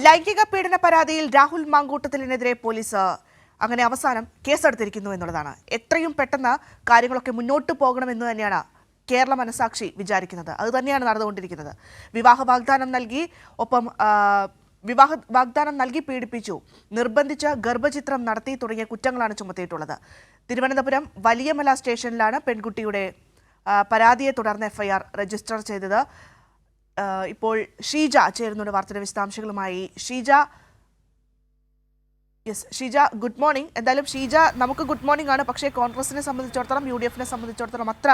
ലൈംഗിക പീഡന പരാതിയിൽ രാഹുൽ മാങ്കൂട്ടത്തിലിനെതിരെ പോലീസ് അങ്ങനെ അവസാനം കേസെടുത്തിരിക്കുന്നു എന്നുള്ളതാണ്. എത്രയും പെട്ടെന്ന് കാര്യങ്ങളൊക്കെ മുന്നോട്ട് പോകണമെന്ന് തന്നെയാണ് കേരള മനസാക്ഷി വിചാരിക്കുന്നത്. അത് തന്നെയാണ് നടന്നുകൊണ്ടിരിക്കുന്നത്. വിവാഹ വാഗ്ദാനം നൽകി പീഡിപ്പിച്ചു, നിർബന്ധിച്ച് ഗർഭചിത്രം നടത്തി തുടങ്ങിയ കുറ്റങ്ങളാണ് ചുമത്തിയിട്ടുള്ളത്. തിരുവനന്തപുരം വലിയമല സ്റ്റേഷനിലാണ് പെൺകുട്ടിയുടെ പരാതിയെ തുടർന്ന് എഫ്ഐആർ രജിസ്റ്റർ ചെയ്തത്. ഇപ്പോൾ ഷീജ ചേരുന്നുണ്ട് വാർത്തയുടെ വിശദാംശങ്ങളുമായി. Sheeja, good morning. എന്തായാലും ഷീജ, നമുക്ക് ഗുഡ് മോർണിംഗ് ആണ്, പക്ഷേ കോൺഗ്രസിനെ സംബന്ധിച്ചിടത്തോളം UDF-നെ സംബന്ധിച്ചിടത്തോളം അത്ര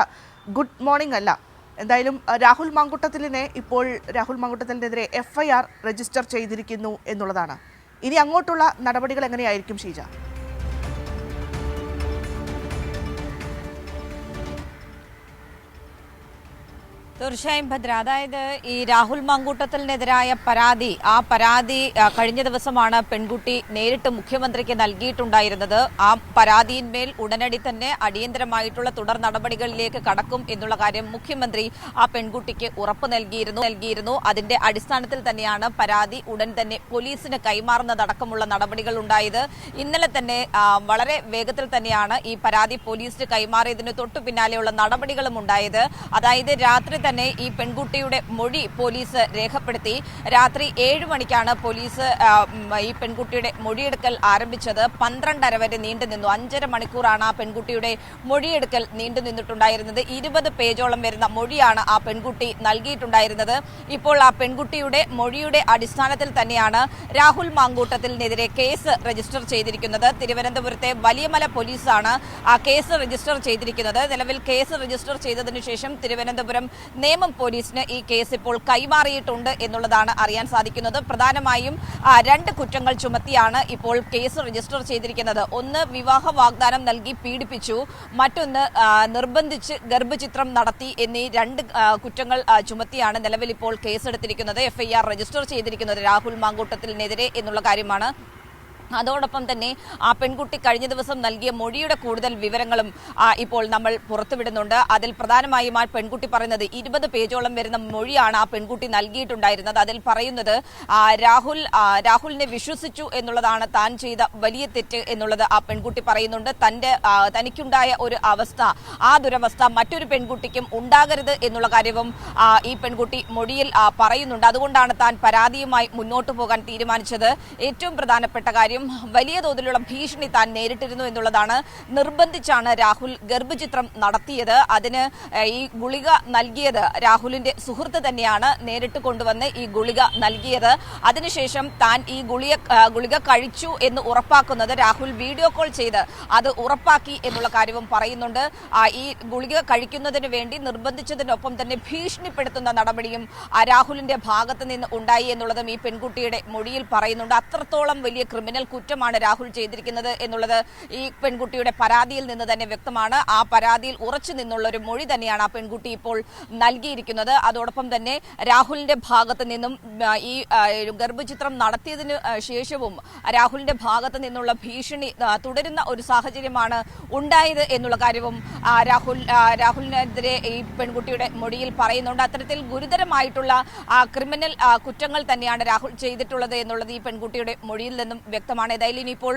ഗുഡ് മോർണിംഗ് അല്ല. എന്തായാലും രാഹുൽ മാങ്കൂട്ടത്തിനെതിരെ എഫ്ഐആർ രജിസ്റ്റർ ചെയ്തിരിക്കുന്നു എന്നുള്ളതാണ്. ഇനി അങ്ങോട്ടുള്ള നടപടികൾ എങ്ങനെയായിരിക്കും ഷീജ? തീർച്ചയായും ഭദ്ര, അതായത് ഈ രാഹുൽ മാങ്കൂട്ടത്തിനെതിരായ പരാതി, ആ പരാതി കഴിഞ്ഞ ദിവസമാണ് പെൺകുട്ടി നേരിട്ട് മുഖ്യമന്ത്രിക്ക് നൽകിയിട്ടുണ്ടായിരുന്നത്. ആ പരാതിയിന്മേൽ ഉടനടി തന്നെ അടിയന്തരമായിട്ടുള്ള തുടർ നടപടികളിലേക്ക് കടക്കും എന്നുള്ള കാര്യം മുഖ്യമന്ത്രി ആ പെൺകുട്ടിക്ക് ഉറപ്പ് നൽകിയിരുന്നു. അതിന്റെ അടിസ്ഥാനത്തിൽ തന്നെയാണ് പരാതി ഉടൻ തന്നെ പോലീസിന് കൈമാറുന്നതടക്കമുള്ള നടപടികൾ ഉണ്ടായത്. ഇന്നലെ തന്നെ വളരെ വേഗത്തിൽ തന്നെയാണ് ഈ പരാതി പോലീസിന് കൈമാറിയതിന് തൊട്ടു പിന്നാലെയുള്ള നടപടികളും ഉണ്ടായത്. അതായത് രാത്രി തന്നെ ഈ പെൺകുട്ടിയുടെ മൊഴി പോലീസ് രേഖപ്പെടുത്തി. രാത്രി 7 മണിക്കാണ് പോലീസ് ഈ പെൺകുട്ടിയുടെ മൊഴിയെടുക്കൽ ആരംഭിച്ചത്. 12:30 വരെ നീണ്ടുനിന്നു. 5.5 മണിക്കൂറാണ് ആ പെൺകുട്ടിയുടെ മൊഴിയെടുക്കൽ നീണ്ടുനിന്നിട്ടുണ്ടായിരുന്നത്. 20 പേജോളം വരുന്ന മൊഴിയാണ് ആ പെൺകുട്ടി നൽകിയിട്ടുണ്ടായിരുന്നത്. ഇപ്പോൾ ആ പെൺകുട്ടിയുടെ മൊഴിയുടെ അടിസ്ഥാനത്തിൽ തന്നെയാണ് രാഹുൽ മാങ്കൂട്ടത്തിനെതിരെ കേസ് രജിസ്റ്റർ ചെയ്തിരിക്കുന്നത്. തിരുവനന്തപുരത്തെ വലിയമല പോലീസാണ് ആ കേസ് രജിസ്റ്റർ ചെയ്തിരിക്കുന്നത്. നിലവിൽ കേസ് രജിസ്റ്റർ ചെയ്തതിനു ശേഷം തിരുവനന്തപുരം നേമം പോലീസിന് ഈ കേസ് ഇപ്പോൾ കൈമാറിയിട്ടുണ്ട് എന്നുള്ളതാണ് അറിയാൻ സാധിക്കുന്നത്. പ്രധാനമായും 2 കുറ്റങ്ങൾ ചുമത്തിയാണ് ഇപ്പോൾ കേസ് രജിസ്റ്റർ ചെയ്തിരിക്കുന്നത്. ഒന്ന്, വിവാഹ വാഗ്ദാനം നൽകി പീഡിപ്പിച്ചു, മറ്റൊന്ന് നിർബന്ധിച്ച് ഗർഭചിത്രം നടത്തി എന്നീ 2 കുറ്റങ്ങൾ ചുമത്തിയാണ് നിലവിൽ ഇപ്പോൾ കേസെടുത്തിരിക്കുന്നത്. എഫ്ഐആർ രജിസ്റ്റർ ചെയ്തിരിക്കുന്നത് രാഹുൽ മാങ്കൂട്ടത്തിനെതിരെ എന്നുള്ള കാര്യമാണ്. അതോടൊപ്പം തന്നെ ആ പെൺകുട്ടി കഴിഞ്ഞ ദിവസം നൽകിയ മൊഴിയുടെ കൂടുതൽ വിവരങ്ങളും ഇപ്പോൾ നമ്മൾ പുറത്തുവിടുന്നുണ്ട്. അതിൽ പ്രധാനമായും ആ പെൺകുട്ടി പറയുന്നത് 20 പേജോളം വരുന്ന മൊഴിയാണ് ആ പെൺകുട്ടി നൽകിയിട്ടുണ്ടായിരുന്നത്. അതിൽ പറയുന്നത് രാഹുലിനെ വിശ്വസിച്ചു എന്നുള്ളതാണ് താൻ ചെയ്ത വലിയ തെറ്റ് എന്നുള്ളത് ആ പെൺകുട്ടി പറയുന്നുണ്ട്. തനിക്കുണ്ടായ ഒരു അവസ്ഥ, ആ ദുരവസ്ഥ മറ്റൊരു പെൺകുട്ടിക്കും ഉണ്ടാകരുത് എന്നുള്ള കാര്യവും ഈ പെൺകുട്ടി മൊഴിയിൽ പറയുന്നുണ്ട്. അതുകൊണ്ടാണ് താൻ പരാതിയുമായി മുന്നോട്ട് പോകാൻ തീരുമാനിച്ചത്. ഏറ്റവും പ്രധാനപ്പെട്ട കാര്യം, വലിയ തോതിലുള്ള ഭീഷണി താൻ നേരിട്ടിരുന്നു എന്നുള്ളതാണ്. നിർബന്ധിച്ചാണ് രാഹുൽ ഗർഭചിത്രം നടത്തിയത്. അതിന് ഈ ഗുളിക നൽകിയത് രാഹുലിന്റെ സുഹൃത്ത് തന്നെയാണ്. നേരിട്ട് കൊണ്ടുവന്ന് ഈ ഗുളിക നൽകിയത്. അതിനുശേഷം താൻ ഈ ഗുളിക കഴിച്ചു എന്ന് ഉറപ്പാക്കുന്നത് രാഹുൽ വീഡിയോ കോൾ ചെയ്ത് അത് ഉറപ്പാക്കി എന്നുള്ള കാര്യവും പറയുന്നുണ്ട്. ഈ ഗുളിക കഴിക്കുന്നതിന് വേണ്ടി നിർബന്ധിച്ചതിനൊപ്പം തന്നെ ഭീഷണിപ്പെടുത്തുന്ന നടപടിയും രാഹുലിന്റെ ഭാഗത്ത് നിന്ന് ഉണ്ടായി എന്നുള്ളതും ഈ പെൺകുട്ടിയുടെ മൊഴിയിൽ പറയുന്നുണ്ട്. അത്രത്തോളം വലിയ ക്രിമിനൽ കുറ്റമാണ് രാഹുൽ ചെയ്തിരിക്കുന്നത് എന്നുള്ളത് ഈ പെൺകുട്ടിയുടെ പരാതിയിൽ നിന്ന് തന്നെ വ്യക്തമാണ്. ആ പരാതിയിൽ ഉറച്ചു നിന്നുള്ള ഒരു മൊഴി തന്നെയാണ് ആ പെൺകുട്ടി ഇപ്പോൾ നൽകിയിരിക്കുന്നത്. അതോടൊപ്പം തന്നെ രാഹുലിന്റെ ഭാഗത്ത് നിന്നും ഈ ഗർഭചിത്രം നടത്തിയതിനു ശേഷവും രാഹുലിന്റെ ഭാഗത്ത് നിന്നുള്ള ഭീഷണി തുടരുന്ന ഒരു സാഹചര്യമാണ് ഉണ്ടായത് എന്നുള്ള കാര്യവും രാഹുലിനെതിരെ ഈ പെൺകുട്ടിയുടെ മൊഴിയിൽ പറയുന്നുണ്ട്. അത്തരത്തിൽ ഗുരുതരമായിട്ടുള്ള ക്രിമിനൽ കുറ്റങ്ങൾ തന്നെയാണ് രാഹുൽ ചെയ്തിട്ടുള്ളത് എന്നുള്ളത് ഈ പെൺകുട്ടിയുടെ മൊഴിയിൽ നിന്നും വ്യക്തമാണ്. ഏതായാലും ഇനിയിപ്പോൾ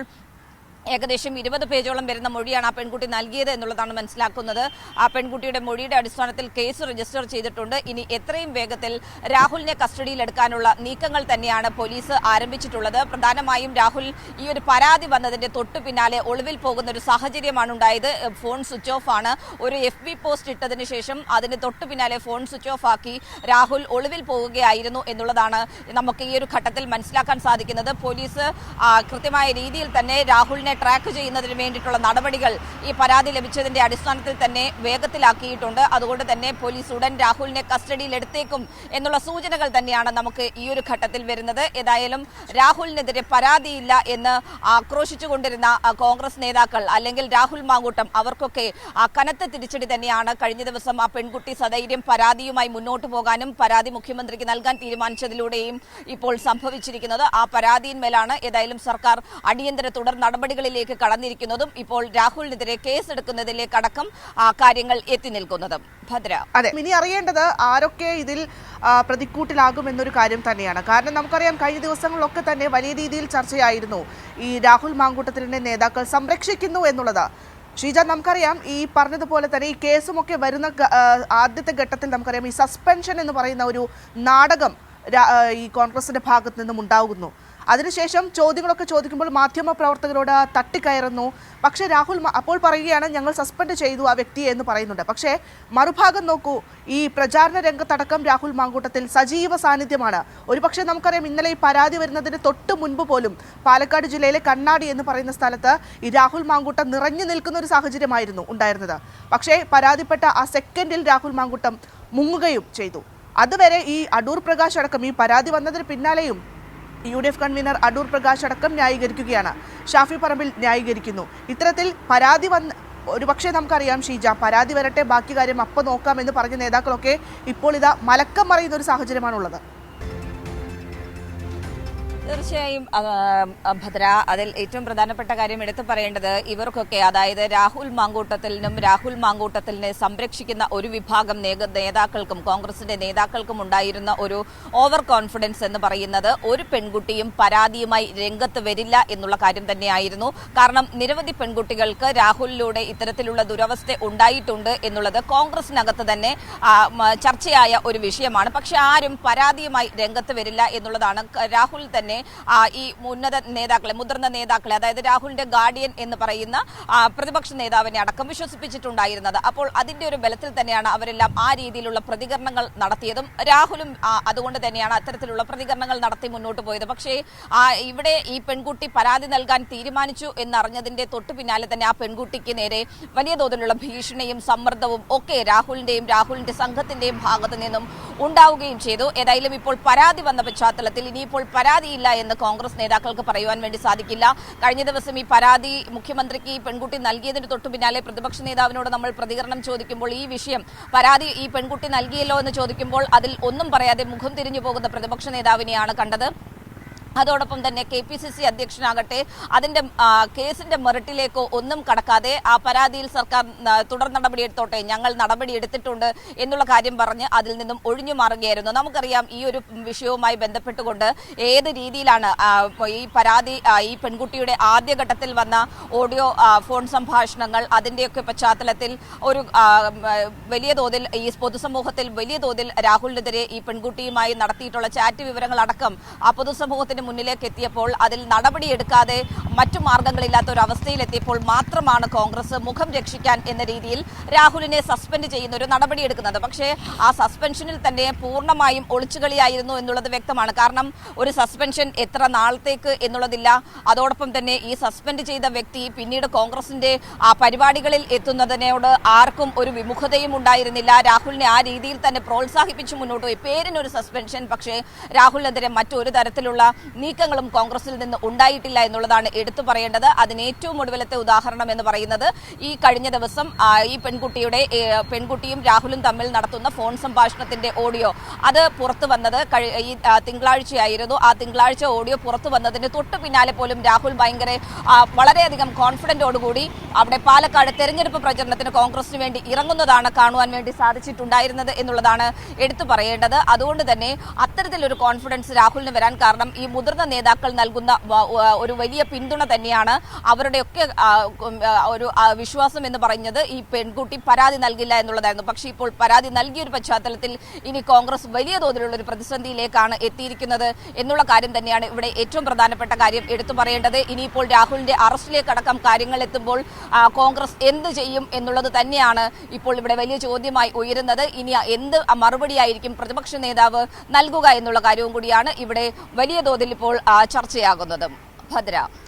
ഏകദേശം 20 പേജോളം വരുന്ന മൊഴിയാണ് ആ പെൺകുട്ടി നൽകിയത് എന്നുള്ളതാണ് മനസ്സിലാക്കുന്നത്. ആ പെൺകുട്ടിയുടെ മൊഴിയുടെ അടിസ്ഥാനത്തിൽ കേസ് രജിസ്റ്റർ ചെയ്തിട്ടുണ്ട്. ഇനി എത്രയും വേഗത്തിൽ രാഹുലിനെ കസ്റ്റഡിയിലെടുക്കാനുള്ള നീക്കങ്ങൾ തന്നെയാണ് പോലീസ് ആരംഭിച്ചിട്ടുള്ളത്. പ്രധാനമായും രാഹുൽ ഈ ഒരു പരാതി വന്നതിന്റെ തൊട്ടു പിന്നാലെ ഒളിവിൽ പോകുന്ന ഒരു സാഹചര്യമാണ് ഉണ്ടായത്. ഫോൺ സ്വിച്ച് ഓഫ് ആണ്. ഒരു FB പോസ്റ്റ് ഇട്ടതിന് ശേഷം അതിന് തൊട്ടു പിന്നാലെ ഫോൺ സ്വിച്ച് ഓഫ് ആക്കി രാഹുൽ ഒളിവിൽ പോവുകയായിരുന്നു എന്നുള്ളതാണ് നമുക്ക് ഈ ഒരു ഘട്ടത്തിൽ മനസ്സിലാക്കാൻ സാധിക്കുന്നത്. പോലീസ് കൃത്യമായ രീതിയിൽ തന്നെ രാഹുലിനെ ട്രാക്ക് ചെയ്യുന്നതിന് വേണ്ടിയിട്ടുള്ള നടപടികൾ ഈ പരാതി ലഭിച്ചതിന്റെ അടിസ്ഥാനത്തിൽ തന്നെ വേഗത്തിലാക്കിയിട്ടുണ്ട്. അതുകൊണ്ട് തന്നെ പോലീസ് ഉടൻ രാഹുലിനെ കസ്റ്റഡിയിൽ എടുത്തേക്കും എന്നുള്ള സൂചനകൾ തന്നെയാണ് നമുക്ക് ഈ ഒരു ഘട്ടത്തിൽ വരുന്നത്. ഏതായാലും രാഹുലിനെതിരെ പരാതിയില്ല എന്ന് ആക്രോശിച്ചുകൊണ്ടിരുന്ന കോൺഗ്രസ് നേതാക്കൾ, അല്ലെങ്കിൽ രാഹുൽ മാങ്കൂട്ടം, അവർക്കൊക്കെ കനത്ത തിരിച്ചടി തന്നെയാണ് കഴിഞ്ഞ ദിവസം ആ പെൺകുട്ടി സധൈര്യം പരാതിയുമായി മുന്നോട്ട് പോകാനും പരാതി മുഖ്യമന്ത്രിക്ക് നൽകാൻ തീരുമാനിച്ചതിലൂടെയും ഇപ്പോൾ സംഭവിച്ചിരിക്കുന്നത്. ആ പരാതിയിന്മേലാണ് ഏതായാലും സർക്കാർ അടിയന്തര തുടർ നടപടികൾ നടപടികളിലേക്ക് കടന്നിരിക്കുന്നതും ഇപ്പോൾ രാഹുലിനെതിരെ കേസെടുക്കുന്നതിലേക്കടക്കം കാര്യങ്ങൾ എത്തി നിൽക്കുന്നതും. ഭദ്ര, അതെ, ഇനി അറിയേണ്ടത് ആരൊക്കെ ഇതിൽ പ്രതിക്കൂട്ടിലാകുമെന്നൊരു കാര്യം തന്നെയാണ്. കാരണം നമുക്കറിയാം, കഴിഞ്ഞ ദിവസങ്ങളിലൊക്കെ തന്നെ വലിയ രീതിയിൽ ചർച്ചയായിരുന്നു ഈ രാഹുൽ മാങ്കൂട്ടത്തിലിനെ നേതാക്കൾ സംരക്ഷിക്കുന്നു എന്നുള്ളത്. ഷീജ, നമുക്കറിയാം ഈ പറഞ്ഞതുപോലെ തന്നെ ഈ കേസുമൊക്കെ വരുന്ന ആദ്യത്തെ ഘട്ടത്തിൽ നമുക്കറിയാം ഈ സസ്പെൻഷൻ എന്ന് പറയുന്ന ഒരു നാടകം ഈ കോൺഗ്രസിന്റെ ഭാഗത്തു നിന്നും ഉണ്ടാകുന്നു. അതിനുശേഷം ചോദ്യങ്ങളൊക്കെ ചോദിക്കുമ്പോൾ മാധ്യമ പ്രവർത്തകരോട് തട്ടിക്കയറുന്നു. പക്ഷേ രാഹുൽ അപ്പോൾ പറയുകയാണ് ഞങ്ങൾ സസ്പെൻഡ് ചെയ്തു ആ വ്യക്തിയെ എന്ന് പറയുന്നുണ്ട്. പക്ഷേ മറുഭാഗം നോക്കൂ, ഈ പ്രചാരണ രംഗത്തടക്കം രാഹുൽ മാങ്കൂട്ടത്തിൽ സജീവ സാന്നിധ്യമാണ്. ഒരുപക്ഷെ നമുക്കറിയാം, ഇന്നലെ ഈ പരാതി വരുന്നതിന് തൊട്ട് മുൻപ് പോലും പാലക്കാട് ജില്ലയിലെ കണ്ണാടി എന്ന് പറയുന്ന സ്ഥലത്ത് ഈ രാഹുൽ മാങ്കൂട്ടം നിറഞ്ഞു നിൽക്കുന്ന ഒരു സാഹചര്യമായിരുന്നു ഉണ്ടായിരുന്നത്. പക്ഷേ പരാതിപ്പെട്ട ആ സെക്കൻഡിൽ രാഹുൽ മാങ്കൂട്ടം മുങ്ങുകയും ചെയ്തു. അതുവരെ ഈ അടൂർ പ്രകാശ് അടക്കം ഈ പരാതി വന്നതിന് പിന്നാലെയും UDF കൺവീനർ അടൂർ പ്രകാശ് അടക്കം ന്യായീകരിക്കുകയാണ്. ഷാഫി പറമ്പിൽ ന്യായീകരിക്കുന്നു. ഇത്തരത്തിൽ പരാതി ഒരുപക്ഷെ നമുക്കറിയാം ഷീജ, പരാതി വരട്ടെ ബാക്കി കാര്യം അപ്പം നോക്കാം എന്ന് പറഞ്ഞ നേതാക്കളൊക്കെ ഇപ്പോൾ ഇതാ മലക്കം മറിയുന്ന ഒരു സാഹചര്യമാണുള്ളത്. തീർച്ചയായും ഭദ്ര, അതിൽ ഏറ്റവും പ്രധാനപ്പെട്ട കാര്യം എടുത്തു പറയേണ്ടത് ഇവർക്കൊക്കെ, അതായത് രാഹുൽ മാങ്കൂട്ടത്തിലിനെ സംരക്ഷിക്കുന്ന ഒരു വിഭാഗം നേതാക്കൾക്കും കോൺഗ്രസിന്റെ നേതാക്കൾക്കും ഉണ്ടായിരുന്ന ഒരു ഓവർ കോൺഫിഡൻസ് എന്ന് പറയുന്നത് ഒരു പെൺകുട്ടിയും പരാതിയുമായി രംഗത്ത് വരില്ല എന്നുള്ള കാര്യം തന്നെയായിരുന്നു. കാരണം നിരവധി പെൺകുട്ടികൾക്ക് രാഹുലിലൂടെ ഇത്തരത്തിലുള്ള ദുരവസ്ഥ ഉണ്ടായിട്ടുണ്ട് എന്നുള്ളത് കോൺഗ്രസിനകത്ത് തന്നെ ചർച്ചയായ ഒരു വിഷയമാണ്. പക്ഷെ ആരും പരാതിയുമായി രംഗത്ത് വരില്ല എന്നുള്ളതാണ് രാഹുൽ തന്നെ ഈ മുതിർന്ന നേതാക്കളെ, അതായത് രാഹുലിന്റെ ഗാർഡിയൻ എന്ന് പറയുന്ന പ്രതിപക്ഷ നേതാവിനെ അടക്കം വിശ്വസിപ്പിച്ചിട്ടുണ്ടായിരുന്നത്. അപ്പോൾ അതിന്റെ ഒരു ബലത്തിൽ തന്നെയാണ് അവരെല്ലാം ആ രീതിയിലുള്ള പ്രതികരണങ്ങൾ നടത്തിയതും രാഹുലും അതുകൊണ്ട് തന്നെയാണ് അത്തരത്തിലുള്ള പ്രതികരണങ്ങൾ നടത്തി മുന്നോട്ട് പോയത്. പക്ഷേ ഇവിടെ ഈ പെൺകുട്ടി പരാതി നൽകാൻ തീരുമാനിച്ചു എന്നറിഞ്ഞതിന്റെ തൊട്ടു പിന്നാലെ തന്നെ ആ പെൺകുട്ടിക്ക് നേരെ വലിയ തോതിലുള്ള ഭീഷണിയും സമ്മർദ്ദവും ഒക്കെ രാഹുലിന്റെ സംഘത്തിന്റെയും ഭാഗത്തു നിന്നും ഉണ്ടാവുകയും ചെയ്തു. ഏതായാലും ഇപ്പോൾ പരാതി വന്ന പശ്ചാത്തലത്തിൽ ഇനിയിപ്പോൾ പരാതിയില്ല എന്ന് കോൺഗ്രസ് നേതാക്കൾക്ക് പറയുവാൻ വേണ്ടി സാധിക്കില്ല. കഴിഞ്ഞ ദിവസം ഈ പരാതി മുഖ്യമന്ത്രിക്ക് ഈ പെൺകുട്ടി നൽകിയതിന് തൊട്ടു പിന്നാലെ പ്രതിപക്ഷ നേതാവിനോട് നമ്മൾ പ്രതികരണം ചോദിക്കുമ്പോൾ ഈ വിഷയം പരാതി ഈ പെൺകുട്ടി നൽകിയല്ലോ എന്ന് ചോദിക്കുമ്പോൾ അതിൽ ഒന്നും പറയാതെ മുഖം തിരിഞ്ഞു പോകുന്ന പ്രതിപക്ഷ നേതാവിനെയാണ് കണ്ടത്. അതോടൊപ്പം തന്നെ KPCC അധ്യക്ഷനാകട്ടെ അതിന്റെ കേസിന്റെ മെറിറ്റിലേക്കോ ഒന്നും കടക്കാതെ ആ പരാതിയിൽ സർക്കാർ തുടർ നടപടിയെടുത്തോട്ടെ, ഞങ്ങൾ നടപടിയെടുത്തിട്ടുണ്ട് എന്നുള്ള കാര്യം പറഞ്ഞ് അതിൽ നിന്നും ഒഴിഞ്ഞു മാറുകയായിരുന്നു. നമുക്കറിയാം ഈ ഒരു വിഷയവുമായി ബന്ധപ്പെട്ടുകൊണ്ട് ഏത് രീതിയിലാണ് ഈ പരാതി ഈ പെൺകുട്ടിയുടെ ആദ്യഘട്ടത്തിൽ വന്ന ഓഡിയോ ഫോൺ സംഭാഷണങ്ങൾ, അതിന്റെയൊക്കെ പശ്ചാത്തലത്തിൽ ഒരു വലിയ തോതിൽ ഈ പൊതുസമൂഹത്തിൽ വലിയ തോതിൽ രാഹുലിനെതിരെ ഈ പെൺകുട്ടിയുമായി നടത്തിയിട്ടുള്ള ചാറ്റ് വിവരങ്ങൾ അടക്കം ആ പൊതുസമൂഹത്തിന് മുന്നിലേക്ക് എത്തിയപ്പോൾ അതിൽ നടപടിയെടുക്കാതെ മറ്റു മാർഗങ്ങളില്ലാത്ത ഒരു അവസ്ഥയിലെത്തിയപ്പോൾ മാത്രമാണ് കോൺഗ്രസ് മുഖം രക്ഷിക്കാൻ എന്ന രീതിയിൽ രാഹുലിനെ സസ്പെൻഡ് ചെയ്യുന്ന ഒരു നടപടിയെടുക്കുന്നത്. പക്ഷേ ആ സസ്പെൻഷനിൽ തന്നെ പൂർണ്ണമായും ഒളിച്ചുകളിയായിരുന്നു എന്നുള്ളത് വ്യക്തമാണ്. കാരണം ഒരു സസ്പെൻഷൻ എത്ര നാളത്തേക്ക് എന്നുള്ളതില്ല. അതോടൊപ്പം തന്നെ ഈ സസ്പെൻഡ് ചെയ്ത വ്യക്തി പിന്നീട് കോൺഗ്രസിന്റെ ആ പരിപാടികളിൽ എത്തുന്നതിനോട് ആർക്കും ഒരു വിമുഖതയും ഉണ്ടായിരുന്നില്ല. രാഹുലിനെ ആ രീതിയിൽ തന്നെ പ്രോത്സാഹിപ്പിച്ചു മുന്നോട്ട് പോയി. പേരിനൊരു സസ്പെൻഷൻ, പക്ഷേ രാഹുലിനെതിരെ മറ്റൊരു തരത്തിലുള്ള നീക്കങ്ങളും കോൺഗ്രസിൽ നിന്ന് ഉണ്ടായിട്ടില്ല എന്നുള്ളതാണ് എടുത്തു പറയേണ്ടത്. അതിന് ഏറ്റവും ഒടുവിലത്തെ ഉദാഹരണം എന്ന് പറയുന്നത് ഈ കഴിഞ്ഞ ദിവസം ഈ പെൺകുട്ടിയും രാഹുലും തമ്മിൽ നടത്തുന്ന ഫോൺ സംഭാഷണത്തിന്റെ ഓഡിയോ അത് പുറത്തു വന്നത് ഈ തിങ്കളാഴ്ചയായിരുന്നു. ആ തിങ്കളാഴ്ച ഓഡിയോ പുറത്തു വന്നതിന് തൊട്ട് പിന്നാലെ പോലും രാഹുൽ വളരെയധികം കോൺഫിഡന്റോടുകൂടി അവിടെ പാലക്കാട് തെരഞ്ഞെടുപ്പ് പ്രചരണത്തിന് കോൺഗ്രസിന് വേണ്ടി ഇറങ്ങുന്നതാണ് കാണുവാൻ വേണ്ടി സാധിച്ചിട്ടുണ്ടായിരുന്നത് എന്നുള്ളതാണ് എടുത്തു പറയേണ്ടത്. അതുകൊണ്ട് തന്നെ അത്തരത്തിലൊരു കോൺഫിഡൻസ് രാഹുലിന് വരാൻ കാരണം ഈ മുതിർന്ന നേതാക്കൾ നൽകുന്ന ഒരു വലിയ പിന്തുണ തന്നെയാണ്. അവരുടെയൊക്കെ ഒരു വിശ്വാസം എന്ന് പറയുന്നത് ഈ പെൺകുട്ടി പരാതി നൽകില്ല എന്നുള്ളതായിരുന്നു. പക്ഷേ ഇപ്പോൾ പരാതി നൽകിയൊരു പശ്ചാത്തലത്തിൽ ഇനി കോൺഗ്രസ് വലിയ തോതിലുള്ള ഒരു പ്രതിസന്ധിയിലേക്കാണ് എത്തിയിരിക്കുന്നത് എന്നുള്ള കാര്യം തന്നെയാണ് ഇവിടെ ഏറ്റവും പ്രധാനപ്പെട്ട കാര്യം എടുത്തു പറയേണ്ടത്. ഇനിയിപ്പോൾ രാഹുലിന്റെ അറസ്റ്റിലേക്കടക്കം കാര്യങ്ങൾ എത്തുമ്പോൾ കോൺഗ്രസ് എന്ത് ചെയ്യും എന്നുള്ളത് തന്നെയാണ് ഇപ്പോൾ ഇവിടെ വലിയ ചോദ്യമായി ഉയരുന്നത്. ഇനി എന്ത് മറുപടിയായിരിക്കും പ്രതിപക്ഷ നേതാവ് നൽകുക എന്നുള്ള കാര്യവും കൂടിയാണ് ഇവിടെ വലിയ തോതിൽ ഇപ്പോൾ ചർച്ചയാകുന്നത്. ഭദ്ര.